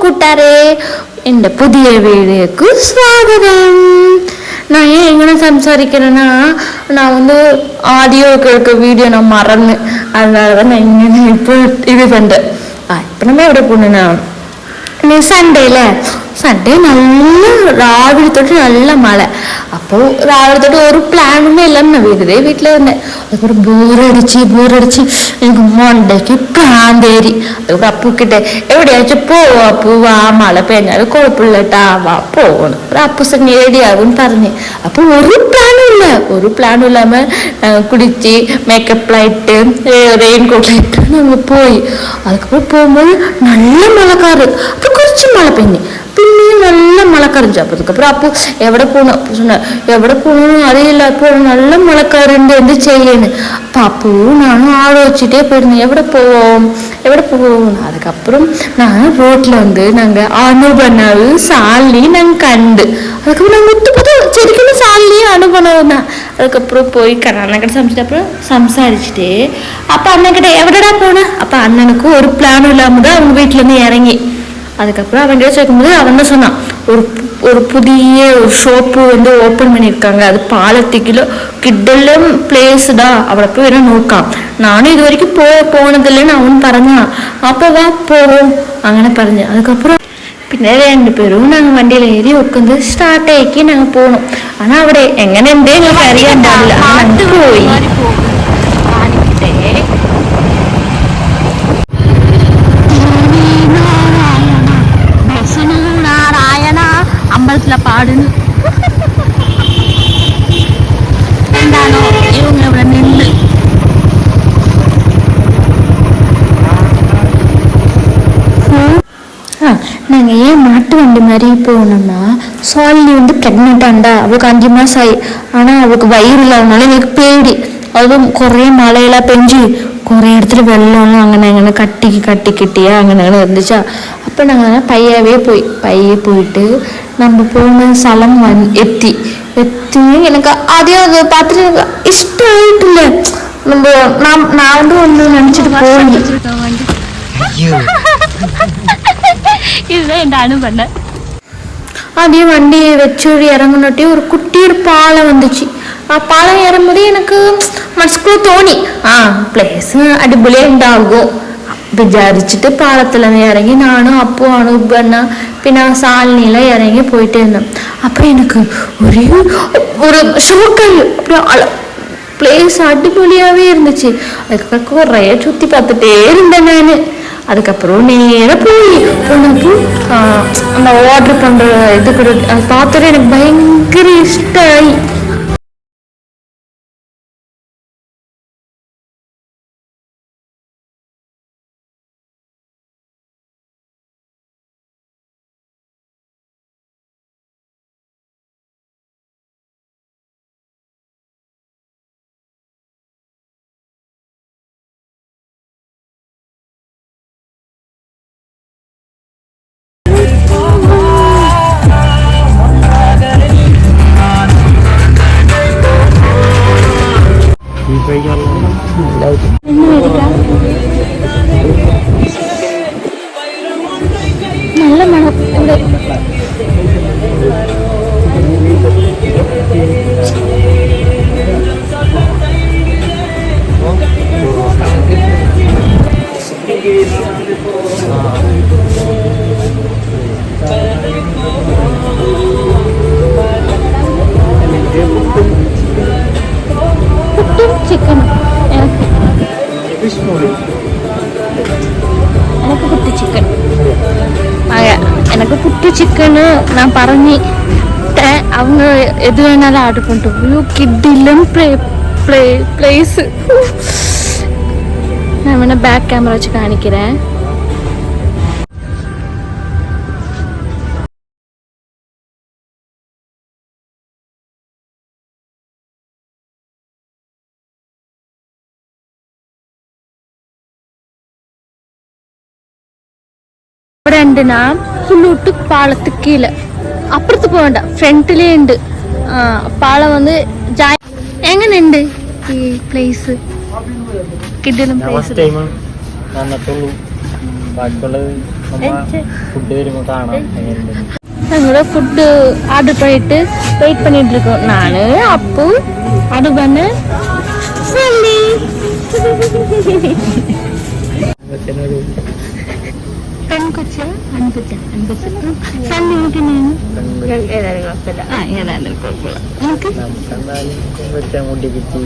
കൂട്ടാരെ, എൻ്റെ പുതിയ വീഡിയോക്ക് സ്വാഗതം. நான் ஏன் எങ്ങനെ சம்சாரிக்கிறேன்னா, நான் ஆடியோ கேட்க வீடியோ நான் மறந்து, அதனால தான் நான் இங்கே இப்போ இது பண்ணுறேன். இப்போ நம்ம எവിടെ போகணுன்னா, நீ சண்டே நல்லா ராவிலே தொட்டு நல்ல மழை. அப்போ ராவிலே தொட்டு ஒரு பிளானுமே இல்லைன்னு நான் வீட்டில் இருந்தேன். அதுக்கப்புறம் போர் அடிச்சு எனக்கு மண்டைக்கு பிராந்தேரி. அதுக்கப்புறம் அப்பு கிட்ட எப்படியாச்சும் போ அப்பு, வா மழை பெஞ்சாலும் குழப்பில்லட்டா, வா போகணும். அப்புறம் அப்பு சார் நேடி ஆகுன்னு പറഞ്ഞேன். அப்போ ஒரு பிளானும் இல்லாமல் நாங்கள் குடிச்சு makeup light rain coat light நாங்கள் போய் அதுக்கப்புறம் போகும்போது நல்ல மழைக்காரு. அப்போ கொஞ்சம் மழை பெஞ்சு பின்னையும் நல்ல மழை கரைஞ்சு. அதுக்கப்புறம் அப்போ எവിടെ போகணும் அப்போ சொன்னேன், எവിടെ போகணும் அதே இல்லை, அப்போ நல்ல மழைக்காருண்டு செய்யணும். அப்போ அப்பவும் நானும் ஆலோசிச்சுட்டே போயிருந்தேன், எവിടെ போவோம். அதுக்கப்புறம் நான் ரோட்டில் நாங்கள் அனுபனவு சாலினி நாங்கள் கண்டு, அதுக்கப்புறம் நாங்கள் விட்டு பார்த்தா சரிக்குன்னு சாலினியும் அனுபனவு தான். அதுக்கப்புறம் போய் அண்ணன் சமைச்சிட்டு அப்புறம் சம்சாரிச்சுட்டு அப்போ அண்ணன்கிட்ட எവിടെடா போனேன். அப்போ அண்ணனுக்கு ஒரு பிளானும் இல்லாமல் தான் அவங்க வீட்டிலேருந்து இறங்கி. அதுக்கப்புறம் அவன் கிட்ட சேர்க்கும்போது அவன் தான் சொன்னான், ஒரு புதிய ஷாப்பு ஓப்பன் பண்ணியிருக்காங்க, அது பாலத்துக்கிலோ கிட்டலும் பிளேஸ் தான், அவளை போய் வேணா நோக்கான். நானும் இது வரைக்கும் போனதில்லைன்னு அவன் പറഞ്ഞான். அப்போதான் போவோம் അങ്ങനെ പറഞ്ഞു. அதுக்கப்புறம் പിന്നെ 2 പേരും நாங்கள் வண்டியில் ஏறி உட்காந்து ஸ்டார்ட் ஆக்கி நாங்கள் போனோம். ஆனால் അവിടെ എങ്ങനെ എന്തേ ഞങ്ങൾക്ക് അറിയാൻ പാടില്ല, நாங்கள் போய் அம்பலத்தில் பாடுன்னு എന്താണോ இவங்க ഇവിടെ நின்று நாங்கள் ஏன் மாட்டு வண்டி மாதிரி போனோம்னா, சாலினி ப்ரெக்னெண்ட்டாண்டா, அவளுக்கு 5 மாதம் ஆகி. ஆனால் அவளுக்கு வயிறு இல்லாதனால எங்களுக்கு பேடி. அதுவும் குறைய மழையெல்லாம் பெஞ்சு குறைய இடத்துல வெள்ளம்லாம் அங்கே கட்டிக்கிட்டியா அங்கே இருந்துச்சா. அப்போ நாங்கள் பையவே போயிட்டு நம்ம போன ஸ்தலம் எத்தி எனக்கு அதே அதை பார்த்துட்டு எனக்கு இஷ்டம் ஆகிட்டுல. நான் ஒன்று நினச்சிட்டு போய் இதுதான் என் அனுபவம். அதே வண்டியை வச்சு இறங்கினோட்டே ஒரு குட்டி பாலம் வந்துச்சு. பாலம் ஏறும்போது எனக்கு மனசுக்குள்ள தோணி பிளேஸ் அடிப்படையாக உண்டாகும் விசாரிச்சுட்டு பாலத்துல இறங்கி நானும் அப்போ அனுபவம்னா பின்னா சாலினிலாம் இறங்கி போயிட்டே இருந்தேன். அப்புறம் எனக்கு ஒரு ஷோக்காய் அப்படியே பிளேஸ் அடிப்பொலியாகவே இருந்துச்சு. அதுக்கப்புறம் குறைய சுற்றி பார்த்துட்டே இருந்தேன் நான். அதுக்கப்புறம் நேராக போனப்போ அந்த ஆர்டர் பண்ணுற இது கூட அது பார்த்தோன்னே எனக்கு பயங்கர இஷ்டம். நல்ல மனம் சிக்கன் எனக்கு புட்டு சிக்கனு நான் പറഞ്ഞിட்டேன். அவங்க எது வேணாலும் ஆர்டர் பண்ணிட்டு கிட்டிலும் பிளேஸ். நான் வேணா பேக் கேமரா வச்சு காணிக்கிறேன். ഇവിടെയുണ്ടെന്നാ ഫുള്ളൂട്ട് പാളത്ത് കീഴെ അപ്പുറത്ത് പോകണ്ട ഫ്രണ്ടിലേ ഉണ്ട്. പാളം എങ്ങനെയുണ്ട് ഈ പ്ലേസ്? കിടിലം പ്ലേസ്. ഫുഡ് വരുമ്പോ കാണാം. ഞങ്ങള് ഫുഡ് ஆர்டர் பண்ணிட்டு வெயிட் பண்ணிட்டு இருக்கோம். நானு அப்பு ஆர்டர் பண்ண சல்லி പെൺകൊച്ച് അൻപത് സല്ലി എനിക്ക് ഞാൻ ഏതായാലും കുഴപ്പമില്ല. ഏതായാലും കുഴപ്പമില്ല. നമുക്ക് മുടി കിട്ടി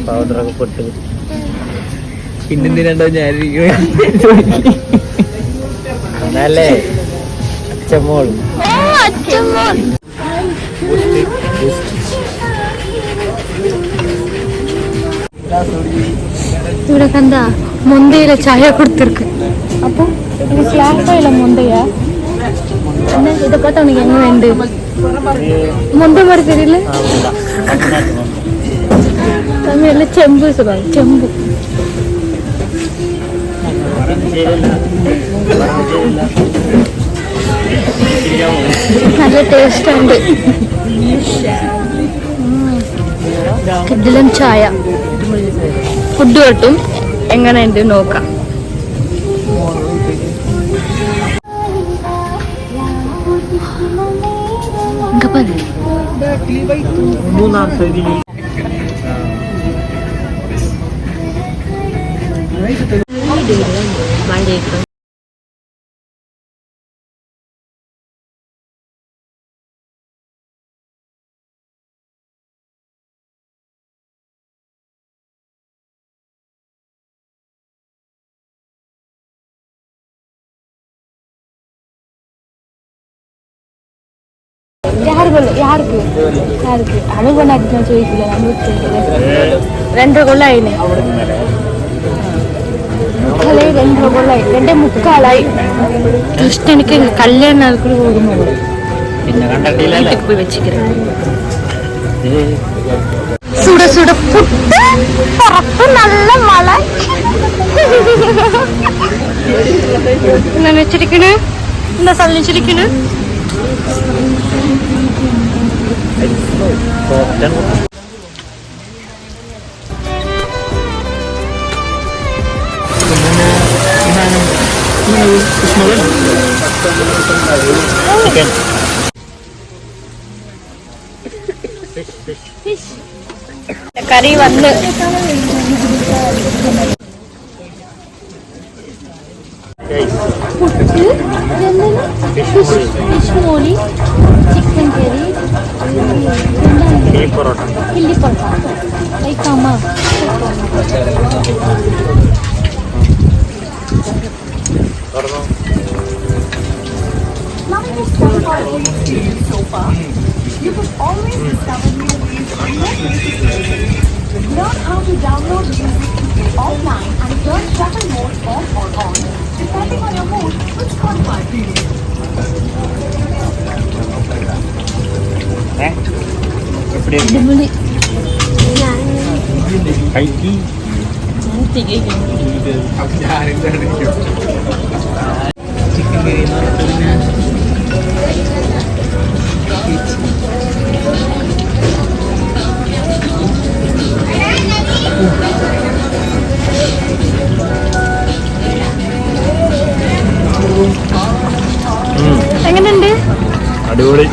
പൗഡറൊക്കെ പൊട്ട് പിന്നെന്തിനുണ്ടോ ഞാനല്ലേ അച്ചമോൾ. അച്ചമോൾ ഇവിടെ കണ്ടാ മുന്തയില ചായ കൊടുത്തിருக்கு. அப்போ இது ஸ்லாப்பா இல்ல முந்தையா என்ன இதை பார்த்தா உனக்கு என்ன வேண்டு முந்தை மாதிரி தெரியல. தமிழ்ல செம்பு சொல்லுவாங்க. செம்பு നല്ല ടേസ്റ്റ് ഉണ്ട്. കിഡിലൻ ചായ. ഫുഡ് കിട്ടും. എങ്ങനെയുണ്ട് നോക്കാം. யாருக்கு அனுபவம் அடிச்சு ചോദിക്കില്ല. നമുക്ക് 2 കൊല്ലായി. 2 കൊല്ലായി. 2.25 ജസ്റ്റ് എനിക്ക് കല്യാണ നാൾക്കുള്ള ഓർമ്മ വീട്ടിൽ പോയി വെച്ചിരിക്കുന്നത്. സുട സുട പുട്ട് പുറത്ത് നല്ല മഴ. എന്നാ വെച്ചിരിക്കണ് എന്താ സല്ലിച്ചിരിക്കണ്. കറി വന്ന് fish molee, chicken curry, chilli parotta കഴിക്കാമോ? You can always discover new ways to learn how to download music offline and turn shuffle mode off or on depending on your mood with Spotify. എങ്ങനെയുണ്ട്? അടിപൊളി.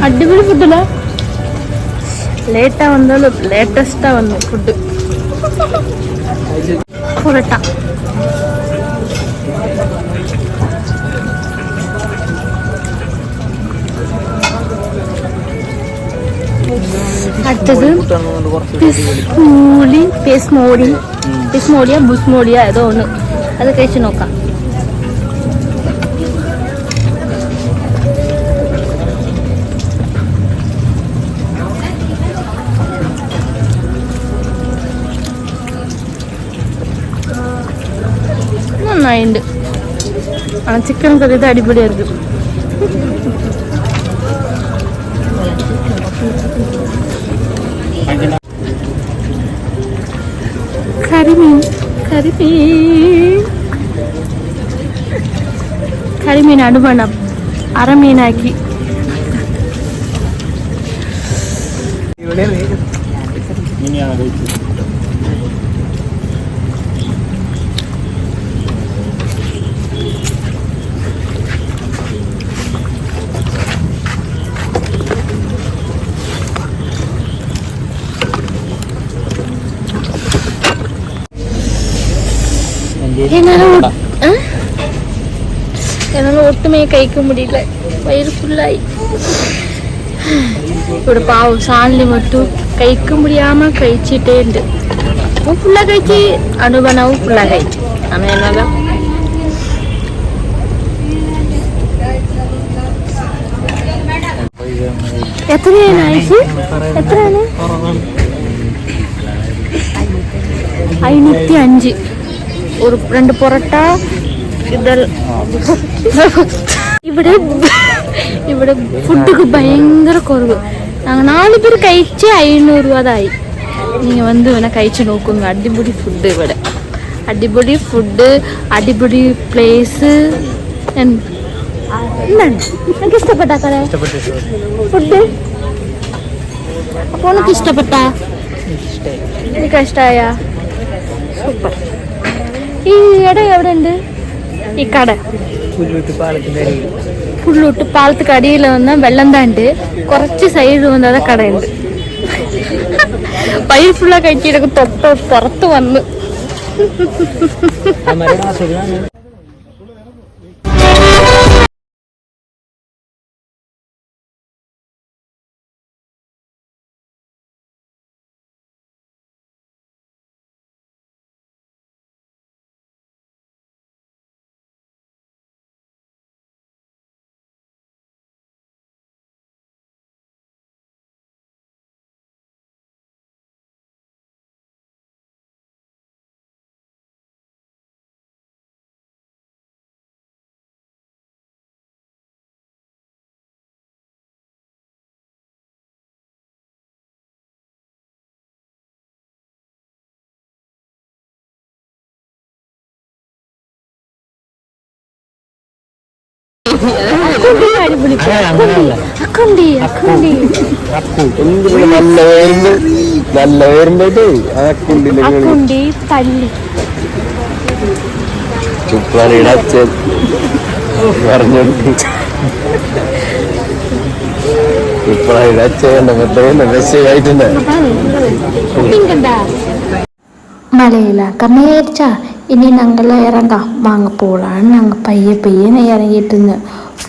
അടിപൊളി ഫുഡല്ല. ലേറ്റാ വന്നാലും ലേറ്റസ്റ്റാ വന്നു ഫുഡ്. പൊറോട്ട അടുത്തത് പിസ്മോളിയ ബുസ്മോളിയ ഏതോ ഒന്ന്. അത് കഴിച്ച് നോക്കാം. ஆனால் சிக்கன் கறி தான் அடிப்படையாக இருக்குது. கறிமீன் கறிமீன் அனுபவம் அரை மீனாக்கி என்னால் ஒட்டுமையை கைக்க முடியல, வயிறு ஃபுல்லாகி. இப்படி பாவம் சாலி மட்டும் கைக்க முடியாம கழிச்சிட்டே இருந்து ஃபுல்லாக கழிச்சு அனுபவனாவும் ஃபுல்லாக கழிச்சு. ஆனால் என்னதான் எத்தனை ஆயிடுச்சு? எத்தனை? 505. ஒரு 2 പൊറോട്ട. ഇവിടെ ഫുഡൊക്കെ ഭയങ്കര കുറവ്. ഞങ്ങൾ 4 പേര് കഴിച്ച് 500 രൂപതായി. നിങ്ങൾ വന്ന് വേണേൽ കഴിച്ച് നോക്കുക. അടിപൊളി ഫുഡ് ഇവിടെ, അടിപൊളി ഫുഡ്, അടിപൊളി പ്ലേസ്. എന്താണ് എനിക്ക് ഇഷ്ടപ്പെട്ട കട ഫുഡ്? അപ്പോൾ എനിക്ക് ഇഷ്ടപ്പെട്ട? എനിക്ക് ഇഷ്ടമായ? സൂപ്പർ. ഈ ഇട എവിടെ ഉണ്ട് ഈ കട? പുല്ലൂട്ട് പാലത്തുക്ക് അടിയിൽ വന്ന വെള്ളം താണ്ട് കുറച്ച് സൈഡ് വന്നത് കടയുണ്ട്. പൈ ഫുള്ളാ കഴിച്ചിട്ടൊക്കെ തൊട്ട് പുറത്ത് വന്ന്. மழையில கம்மியாயிருச்சா, இனி நாங்கெல்லாம் இறங்காம் வாங்க போகலான்னு நாங்கள் பையன்னு இறங்கிட்டு இருந்தேன்.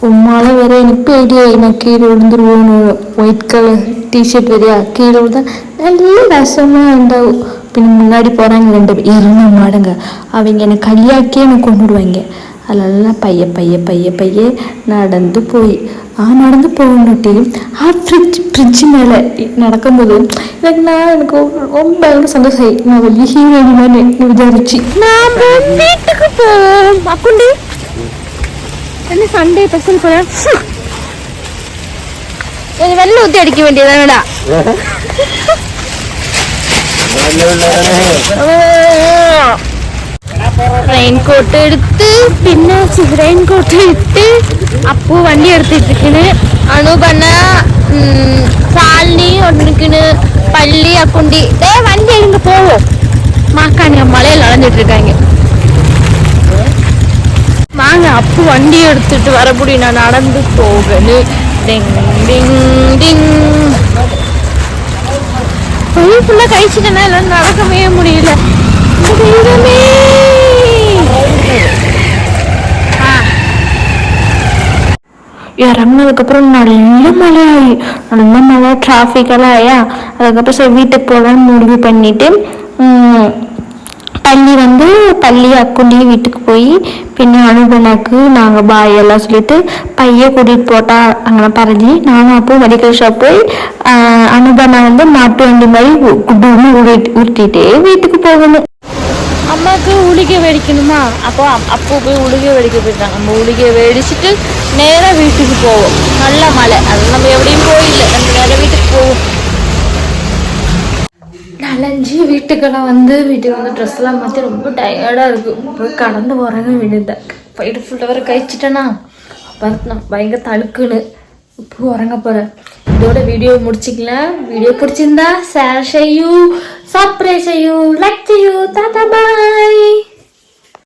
உம்மால வேற எனக்கு பேடியா, நான் கீழே விழுந்துருவோன்னு. ஒயிட் கலர் டிஷர்ட் வரையா கீழே விழுந்தா நல்ல ரசமாக இருந்தாவும். பின்ன முன்னாடி போகிறாங்க 2 பேர் இறங்க மாடுங்க. அவங்க என்னை களியாக்கியே எனக்கு கொண்டு விடுவாங்க. அதெல்லாம் பைய நடந்து போகணுட்டி ஃப்ரிட்ஜ் மேலே நடக்கும்போது எனக்கு ரொம்ப சந்தோஷம். நான் ஒரு ஹீரோயின் மாதிரி விசாரிச்சு நான் வீட்டுக்கு போவோம். அக்குண்டி என்ன சண்டே பசங்க போல வெள்ளம் ஊற்றி அடிக்க வேண்டியதானடா. ரெயின் கோட் எடுத்து பின்னாச்சு ரெயின் கோட் இட்டு அப்போ வண்டி எடுத்துட்டு இருக்குன்னு அனுபண்ண சாலினி ஒன்றுக்குன்னு பள்ளி அக்குண்டி வண்டி எங்க போவோம். மாக்காணிங்க மலையில் நடந்துட்டு இருக்காங்க. வாங்க அப்பு வண்டி எடுத்துட்டு வர முடியும். நான் நடந்து போகணும். டிங் டிங் டிங் ஃபுல்லா கழிச்சுட்டேன்னா எல்லாம் நடக்கவே முடியல. இறங்கினதுக்கப்புறம் நல்ல மழை டிராஃபிக் எல்லாம் ஆயா. அதுக்கப்புறம் சரி வீட்டுக்கு போகலான்னு முடிவு பண்ணிட்டு பள்ளி அக்குண்டியும் வீட்டுக்கு போய் பின்ன அனுபவனாக்கு நாங்கள் பாய் எல்லாம் சொல்லிட்டு பைய கூட்டிகிட்டு போட்டா அங்கே பறஞ்சி நானும் அப்போ மெடிக்கல் ஷாப் போய் அனுபவனா மாட்டு வண்டி மாதிரி குடுன்னு உருட்டிட்டே வீட்டுக்கு போகணும். அம்மாவுக்கு உளிகை வெடிக்கணுமா, அப்போ அப்போ போய் உளிகை வெடிக்க போயிட்டாங்க. நம்ம உளிகை வெடிச்சிட்டு நேராக வீட்டுக்கு போவோம். நல்ல மழை, அது நம்ம எப்படியும் போயில்லை, நம்ம நேராக வீட்டுக்கு போவோம். நலஞ்சி வீட்டுக்கெல்லாம் வந்து ட்ரெஸ் எல்லாம் மாற்றி ரொம்ப டயர்டாக இருக்குது. போய் கடந்து போகிறாங்க விழுந்தேன். போயிட்டு ஃபுல்லாக வர கழிச்சிட்டேன்னா அப்புறம் பயங்கர தழுக்குன்னு இப்போ உறங்க போகிறேன். இதோட வீடியோ முடிச்சுக்கலாம். வீடியோ பிடிச்சிருந்தா ஷேர் செய்யும், சப்ஸ்கிரைப் செய்யும், லைக் செய்யும். டாடா பாய்.